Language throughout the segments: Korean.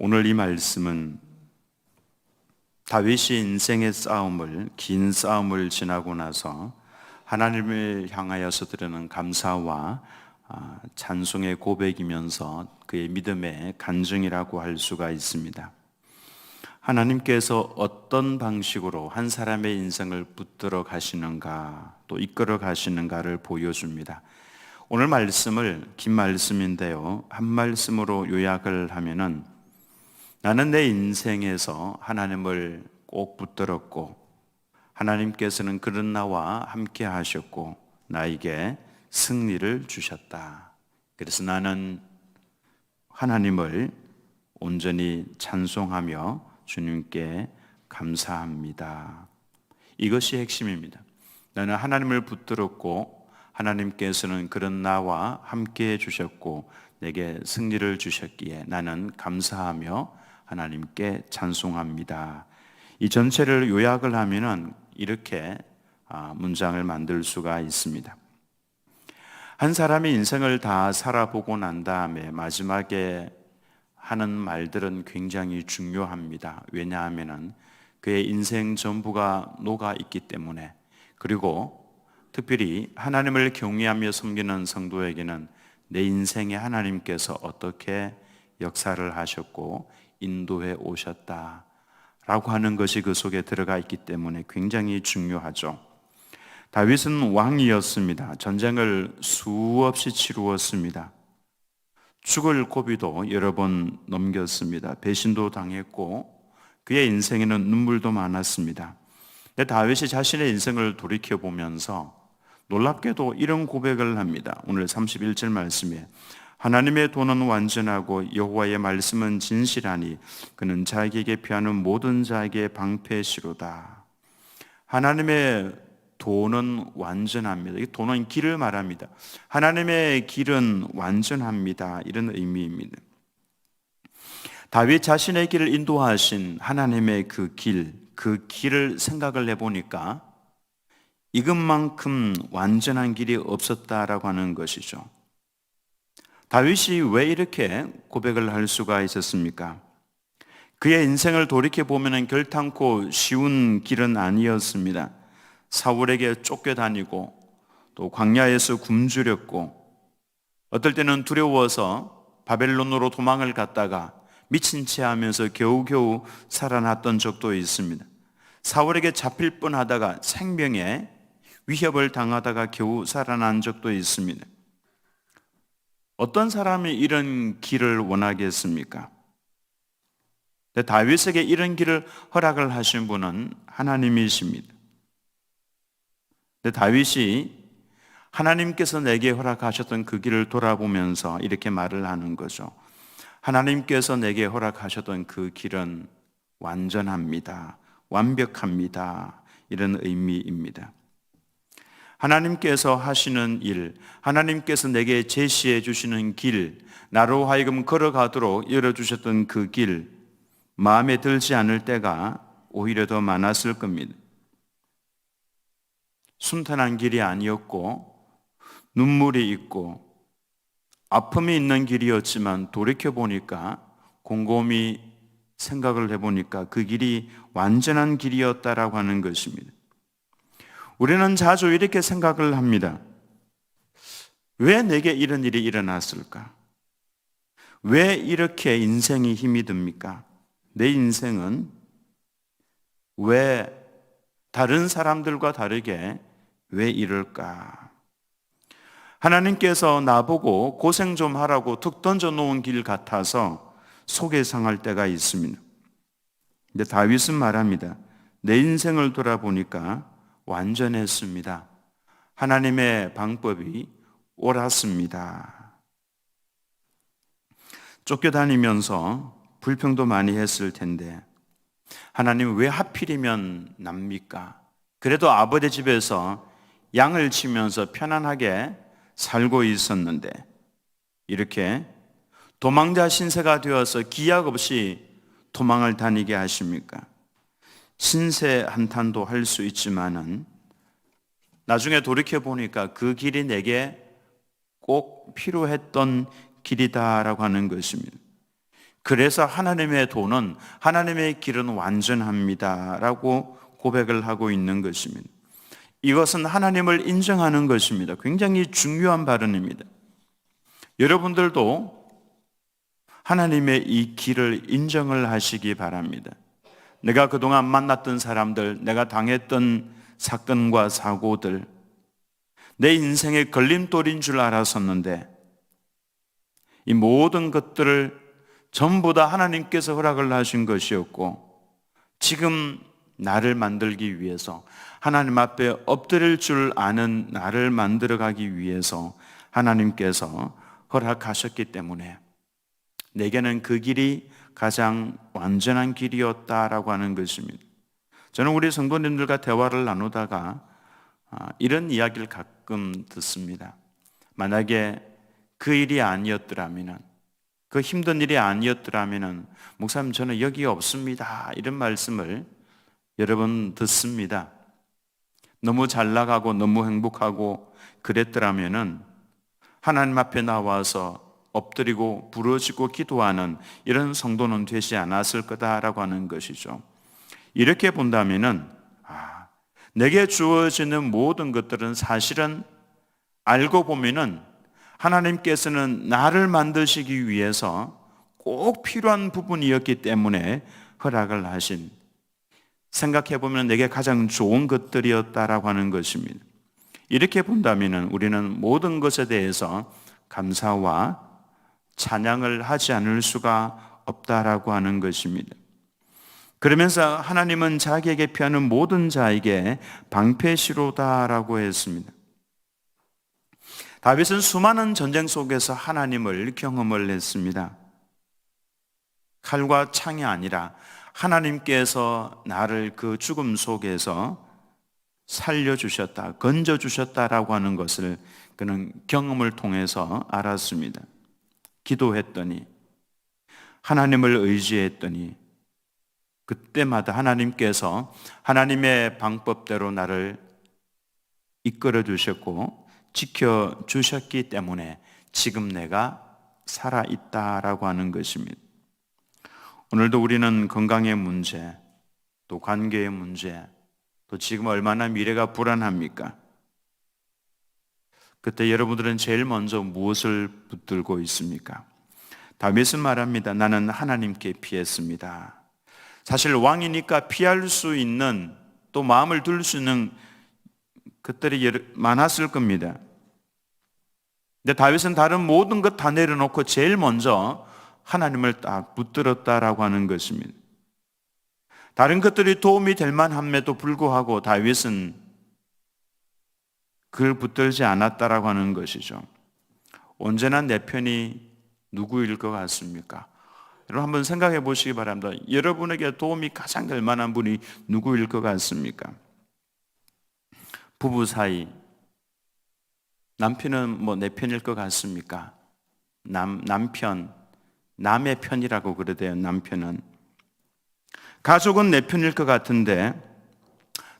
오늘 이 말씀은 다윗이 인생의 긴 싸움을 지나고 나서 하나님을 향하여서 드리는 감사와 찬송의 고백이면서 그의 믿음의 간증이라고 할 수가 있습니다. 하나님께서 어떤 방식으로 한 사람의 인생을 붙들어 가시는가, 또 이끌어 가시는가를 보여줍니다. 오늘 말씀을 긴 말씀인데요, 한 말씀으로 요약을 하면은 나는 내 인생에서 하나님을 꼭 붙들었고 하나님께서는 그런 나와 함께 하셨고 나에게 승리를 주셨다. 그래서 나는 하나님을 온전히 찬송하며 주님께 감사합니다. 이것이 핵심입니다. 나는 하나님을 붙들었고 하나님께서는 그런 나와 함께 해주셨고 내게 승리를 주셨기에 나는 감사하며 하나님께 찬송합니다. 이 전체를 요약을 하면은 이렇게 문장을 만들 수가 있습니다. 한 사람이 인생을 다 살아보고 난 다음에 마지막에 하는 말들은 굉장히 중요합니다. 왜냐하면은 그의 인생 전부가 녹아 있기 때문에, 그리고 특별히 하나님을 경외하며 섬기는 성도에게는 내 인생에 하나님께서 어떻게 역사를 하셨고 인도해 오셨다라고 하는 것이 그 속에 들어가 있기 때문에 굉장히 중요하죠. 다윗은 왕이었습니다. 전쟁을 수없이 치루었습니다. 죽을 고비도 여러 번 넘겼습니다. 배신도 당했고 그의 인생에는 눈물도 많았습니다. 근데 다윗이 자신의 인생을 돌이켜보면서 놀랍게도 이런 고백을 합니다. 오늘 31절 말씀에 하나님의 도는 완전하고 여호와의 말씀은 진실하니 그는 자에게 피하는 모든 자에게 방패시로다. 하나님의 도는 완전합니다. 이 도는 길을 말합니다. 하나님의 길은 완전합니다. 이런 의미입니다. 다윗 자신의 길을 인도하신 하나님의 그 길을 생각을 해보니까 이것만큼 완전한 길이 없었다라고 하는 것이죠. 다윗이 왜 이렇게 고백을 할 수가 있었습니까? 그의 인생을 돌이켜보면 결탄코 쉬운 길은 아니었습니다. 사울에게 쫓겨다니고 또 광야에서 굶주렸고 어떨 때는 두려워서 바벨론으로 도망을 갔다가 미친 채 하면서 겨우겨우 살아났던 적도 있습니다. 사울에게 잡힐 뻔하다가 생명에 위협을 당하다가 겨우 살아난 적도 있습니다. 어떤 사람이 이런 길을 원하겠습니까? 다윗에게 이런 길을 허락을 하신 분은 하나님이십니다. 다윗이 하나님께서 내게 허락하셨던 그 길을 돌아보면서 이렇게 말을 하는 거죠. 하나님께서 내게 허락하셨던 그 길은 완전합니다. 완벽합니다. 이런 의미입니다. 하나님께서 하시는 일, 하나님께서 내게 제시해 주시는 길, 나로 하여금 걸어가도록 열어주셨던 그 길, 마음에 들지 않을 때가 오히려 더 많았을 겁니다. 순탄한 길이 아니었고 눈물이 있고 아픔이 있는 길이었지만 돌이켜보니까 곰곰이 생각을 해보니까 그 길이 완전한 길이었다라고 하는 것입니다. 우리는 자주 이렇게 생각을 합니다. 왜 내게 이런 일이 일어났을까? 왜 이렇게 인생이 힘이 듭니까? 내 인생은 왜 다른 사람들과 다르게 왜 이럴까? 하나님께서 나보고 고생 좀 하라고 툭 던져놓은 길 같아서 속이 상할 때가 있습니다. 근데 다윗은 말합니다. 내 인생을 돌아보니까 완전했습니다. 하나님의 방법이 옳았습니다. 쫓겨다니면서 불평도 많이 했을 텐데 하나님 왜 하필이면 납니까? 그래도 아버지 집에서 양을 치면서 편안하게 살고 있었는데 이렇게 도망자 신세가 되어서 기약 없이 도망을 다니게 하십니까? 신세 한탄도 할 수 있지만은 나중에 돌이켜보니까 그 길이 내게 꼭 필요했던 길이다라고 하는 것입니다. 그래서 하나님의 도는, 하나님의 길은 완전합니다 라고 고백을 하고 있는 것입니다. 이것은 하나님을 인정하는 것입니다. 굉장히 중요한 발언입니다. 여러분들도 하나님의 이 길을 인정을 하시기 바랍니다. 내가 그동안 만났던 사람들, 내가 당했던 사건과 사고들, 내 인생의 걸림돌인 줄 알았었는데 이 모든 것들을 전부 다 하나님께서 허락을 하신 것이었고, 지금 나를 만들기 위해서, 하나님 앞에 엎드릴 줄 아는 나를 만들어가기 위해서 하나님께서 허락하셨기 때문에 내게는 그 길이 가장 완전한 길이었다라고 하는 것입니다. 저는 우리 성도님들과 대화를 나누다가 이런 이야기를 가끔 듣습니다. 만약에 그 일이 아니었더라면, 그 힘든 일이 아니었더라면 목사님 저는 여기 없습니다, 이런 말씀을 여러 번 듣습니다. 너무 잘 나가고 너무 행복하고 그랬더라면 하나님 앞에 나와서 엎드리고 부러지고 기도하는 이런 성도는 되지 않았을 거다라고 하는 것이죠. 이렇게 본다면은 내게 주어지는 모든 것들은 사실은 알고 보면은 하나님께서는 나를 만드시기 위해서 꼭 필요한 부분이었기 때문에 허락을 하신, 생각해보면 내게 가장 좋은 것들이었다라고 하는 것입니다. 이렇게 본다면 우리는 모든 것에 대해서 감사와 찬양을 하지 않을 수가 없다라고 하는 것입니다. 그러면서 하나님은 자기에게 피하는 모든 자에게 방패시로다라고 했습니다. 다윗은 수많은 전쟁 속에서 하나님을 경험을 했습니다. 칼과 창이 아니라 하나님께서 나를 그 죽음 속에서 살려주셨다, 건져주셨다라고 하는 것을 그는 경험을 통해서 알았습니다. 기도했더니, 하나님을 의지했더니 그때마다 하나님께서 하나님의 방법대로 나를 이끌어 주셨고 지켜주셨기 때문에 지금 내가 살아있다라고 하는 것입니다. 오늘도 우리는 건강의 문제, 또 관계의 문제, 또 지금 얼마나 미래가 불안합니까? 그때 여러분들은 제일 먼저 무엇을 붙들고 있습니까? 다윗은 말합니다. 나는 하나님께 피했습니다. 사실 왕이니까 피할 수 있는, 또 마음을 둘 수 있는 것들이 많았을 겁니다. 근데 다윗은 다른 모든 것 다 내려놓고 제일 먼저 하나님을 딱 붙들었다라고 하는 것입니다. 다른 것들이 도움이 될 만함에도 불구하고 다윗은 그걸 붙들지 않았다라고 하는 것이죠. 언제나 내 편이 누구일 것 같습니까? 여러분 한번 생각해 보시기 바랍니다. 여러분에게 도움이 가장 될 만한 분이 누구일 것 같습니까? 부부 사이, 남편은 내 편일 것 같습니까? 남편, 남의 편이라고 그러대요. 남편은. 가족은 내 편일 것 같은데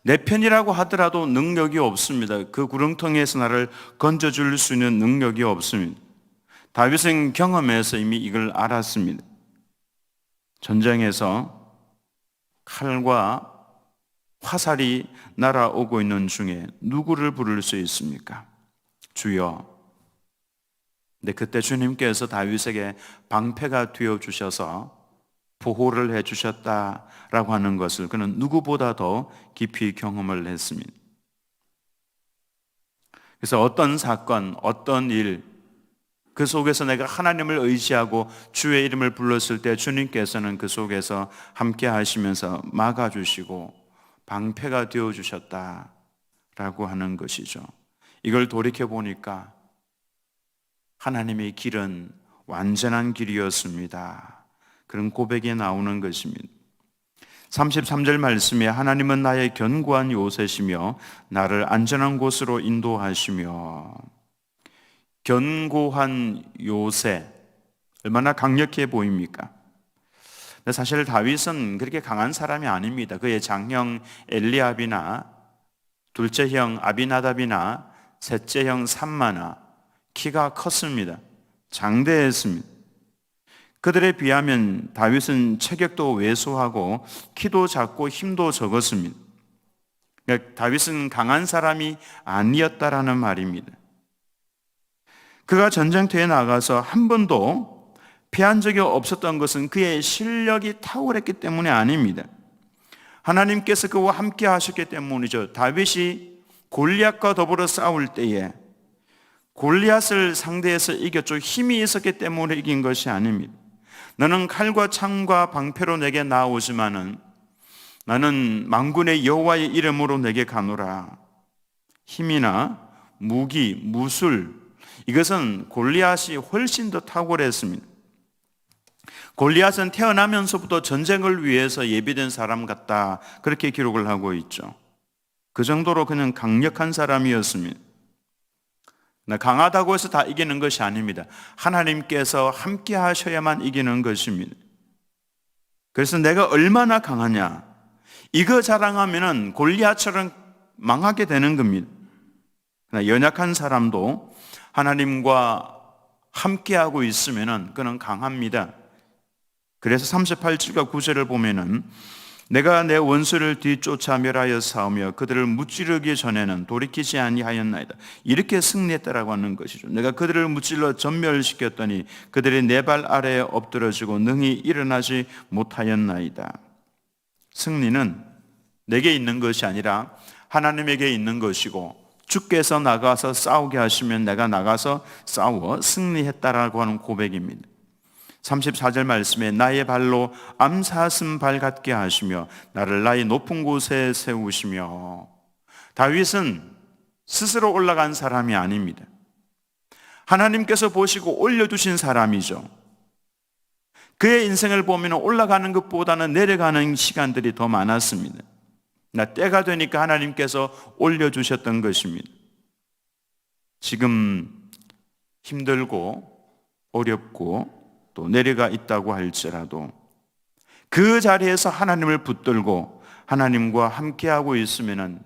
내 편이라고 하더라도 능력이 없습니다. 그 구렁텅이에서 나를 건져줄 수 있는 능력이 없습니다. 다윗은 경험에서 이미 이걸 알았습니다. 전쟁에서 칼과 화살이 날아오고 있는 중에 누구를 부를 수 있습니까? 주여. 근데 그때 주님께서 다윗에게 방패가 되어 주셔서 보호를 해 주셨다라고 하는 것을 그는 누구보다 더 깊이 경험을 했습니다. 그래서 어떤 사건, 어떤 일, 그 속에서 내가 하나님을 의지하고 주의 이름을 불렀을 때 주님께서는 그 속에서 함께 하시면서 막아주시고 방패가 되어주셨다라고 하는 것이죠. 이걸 돌이켜보니까 하나님의 길은 완전한 길이었습니다. 그런 고백이 나오는 것입니다. 33절 말씀에 하나님은 나의 견고한 요새시며 나를 안전한 곳으로 인도하시며, 견고한 요새, 얼마나 강력해 보입니까? 근데 사실 다윗은 그렇게 강한 사람이 아닙니다. 그의 장형 엘리압이나 둘째 형 아비나답이나 셋째 형 삼마나 키가 컸습니다. 장대했습니다. 그들에 비하면 다윗은 체격도 왜소하고 키도 작고 힘도 적었습니다. 그러니까 다윗은 강한 사람이 아니었다라는 말입니다. 그가 전쟁터에 나가서 한 번도 패한 적이 없었던 것은 그의 실력이 탁월했기 때문이 아닙니다. 하나님께서 그와 함께 하셨기 때문이죠. 다윗이 골리앗과 더불어 싸울 때에 골리앗을 상대해서 이겼죠. 힘이 있었기 때문에 이긴 것이 아닙니다. 너는 칼과 창과 방패로 내게 나오지만은 나는 만군의 여호와의 이름으로 내게 가노라. 힘이나 무기, 무술, 이것은 골리앗이 훨씬 더 탁월했습니다. 골리앗은 태어나면서부터 전쟁을 위해서 예비된 사람 같다, 그렇게 기록을 하고 있죠. 그 정도로 그는 강력한 사람이었습니다. 강하다고 해서 다 이기는 것이 아닙니다. 하나님께서 함께 하셔야만 이기는 것입니다. 그래서 내가 얼마나 강하냐, 이거 자랑하면은 골리앗처럼 망하게 되는 겁니다. 연약한 사람도 하나님과 함께하고 있으면은 그는 강합니다. 그래서 38절과 9절을 보면은 내가 내 원수를 뒤쫓아 멸하여 싸우며 그들을 무찌르기 전에는 돌이키지 아니하였나이다. 이렇게 승리했다라고 하는 것이죠. 내가 그들을 무찔러 전멸시켰더니 그들이 내 발 아래에 엎드러지고 능히 일어나지 못하였나이다. 승리는 내게 있는 것이 아니라 하나님에게 있는 것이고, 주께서 나가서 싸우게 하시면 내가 나가서 싸워 승리했다라고 하는 고백입니다. 34절 말씀에 나의 발로 암사슴 발 같게 하시며 나를 나의 높은 곳에 세우시며, 다윗은 스스로 올라간 사람이 아닙니다. 하나님께서 보시고 올려두신 사람이죠. 그의 인생을 보면 올라가는 것보다는 내려가는 시간들이 더 많았습니다. 때가 되니까 하나님께서 올려주셨던 것입니다. 지금 힘들고 어렵고 또 내려가 있다고 할지라도 그 자리에서 하나님을 붙들고 하나님과 함께하고 있으면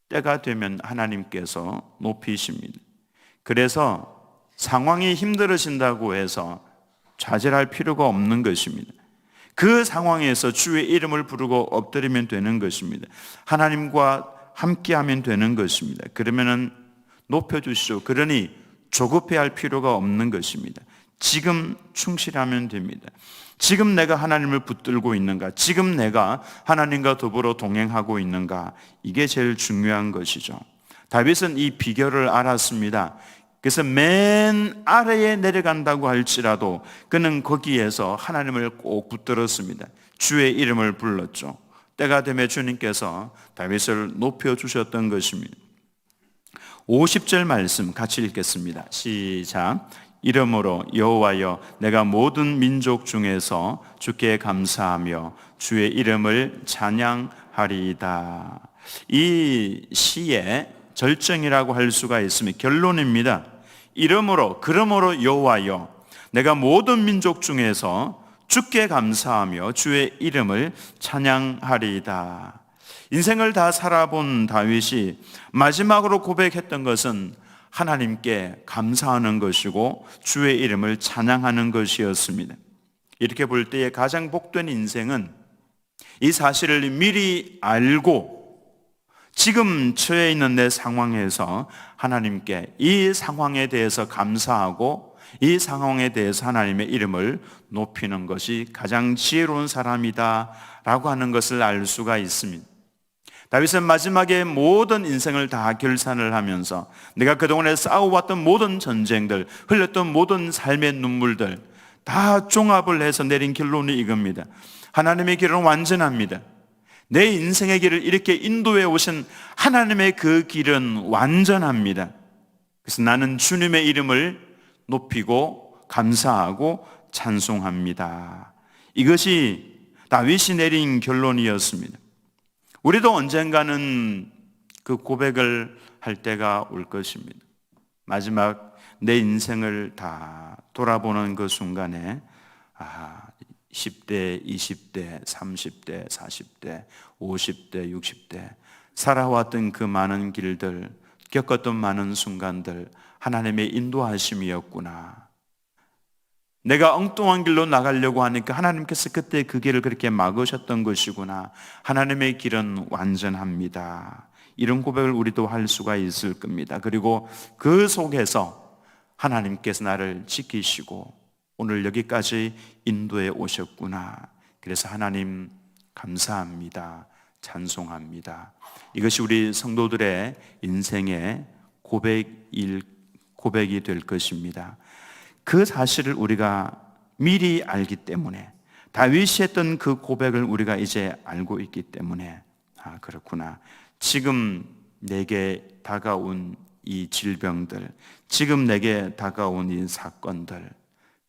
때가 되면 하나님께서 높이십니다. 그래서 상황이 힘들어진다고 해서 좌절할 필요가 없는 것입니다. 그 상황에서 주의 이름을 부르고 엎드리면 되는 것입니다. 하나님과 함께하면 되는 것입니다. 그러면은 높여주시죠. 그러니 조급해할 필요가 없는 것입니다. 지금 충실하면 됩니다. 지금 내가 하나님을 붙들고 있는가? 지금 내가 하나님과 더불어 동행하고 있는가? 이게 제일 중요한 것이죠. 다윗은 이 비결을 알았습니다. 그래서 맨 아래에 내려간다고 할지라도 그는 거기에서 하나님을 꼭 붙들었습니다. 주의 이름을 불렀죠. 때가 되면 주님께서 다윗을 높여주셨던 것입니다. 50절 말씀 같이 읽겠습니다. 시작. 이러므로 여호와여 내가 모든 민족 중에서 주께 감사하며 주의 이름을 찬양하리이다. 이 시의 절정이라고 할 수가 있습니다. 결론입니다. 그러므로 여호와여 내가 모든 민족 중에서 주께 감사하며 주의 이름을 찬양하리이다. 인생을 다 살아본 다윗이 마지막으로 고백했던 것은 하나님께 감사하는 것이고 주의 이름을 찬양하는 것이었습니다. 이렇게 볼 때에 가장 복된 인생은 이 사실을 미리 알고 지금 처해 있는 내 상황에서 하나님께 이 상황에 대해서 감사하고 이 상황에 대해서 하나님의 이름을 높이는 것이 가장 지혜로운 사람이다 라고 하는 것을 알 수가 있습니다. 다윗은 마지막에 모든 인생을 다 결산을 하면서 내가 그동안에 싸워왔던 모든 전쟁들, 흘렸던 모든 삶의 눈물들 다 종합을 해서 내린 결론이 이겁니다. 하나님의 길은 완전합니다. 내 인생의 길을 이렇게 인도해 오신 하나님의 그 길은 완전합니다. 그래서 나는 주님의 이름을 높이고 감사하고 찬송합니다. 이것이 다윗이 내린 결론이었습니다. 우리도 언젠가는 그 고백을 할 때가 올 것입니다. 마지막 내 인생을 다 돌아보는 그 순간에 10대, 20대, 30대, 40대, 50대, 60대 살아왔던 그 많은 길들, 겪었던 많은 순간들 하나님의 인도하심이었구나. 내가 엉뚱한 길로 나가려고 하니까 하나님께서 그때 그 길을 그렇게 막으셨던 것이구나. 하나님의 길은 완전합니다. 이런 고백을 우리도 할 수가 있을 겁니다. 그리고 그 속에서 하나님께서 나를 지키시고 오늘 여기까지 인도해 오셨구나. 그래서 하나님 감사합니다. 찬송합니다. 이것이 우리 성도들의 인생의 고백이 될 것입니다. 그 사실을 우리가 미리 알기 때문에, 다윗이 했던 그 고백을 우리가 이제 알고 있기 때문에, 아, 그렇구나. 지금 내게 다가온 이 질병들, 지금 내게 다가온 이 사건들,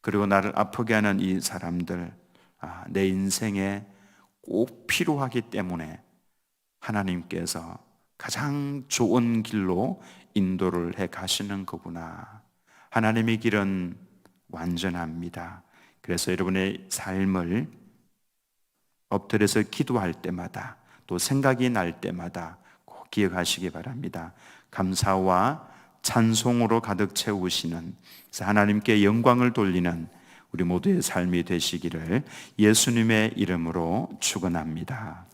그리고 나를 아프게 하는 이 사람들, 내 인생에 꼭 필요하기 때문에 하나님께서 가장 좋은 길로 인도를 해 가시는 거구나. 하나님의 길은 완전합니다. 그래서 여러분의 삶을 엎드려서 기도할 때마다, 또 생각이 날 때마다 꼭 기억하시기 바랍니다. 감사와 찬송으로 가득 채우시는, 하나님께 영광을 돌리는 우리 모두의 삶이 되시기를 예수님의 이름으로 축원합니다.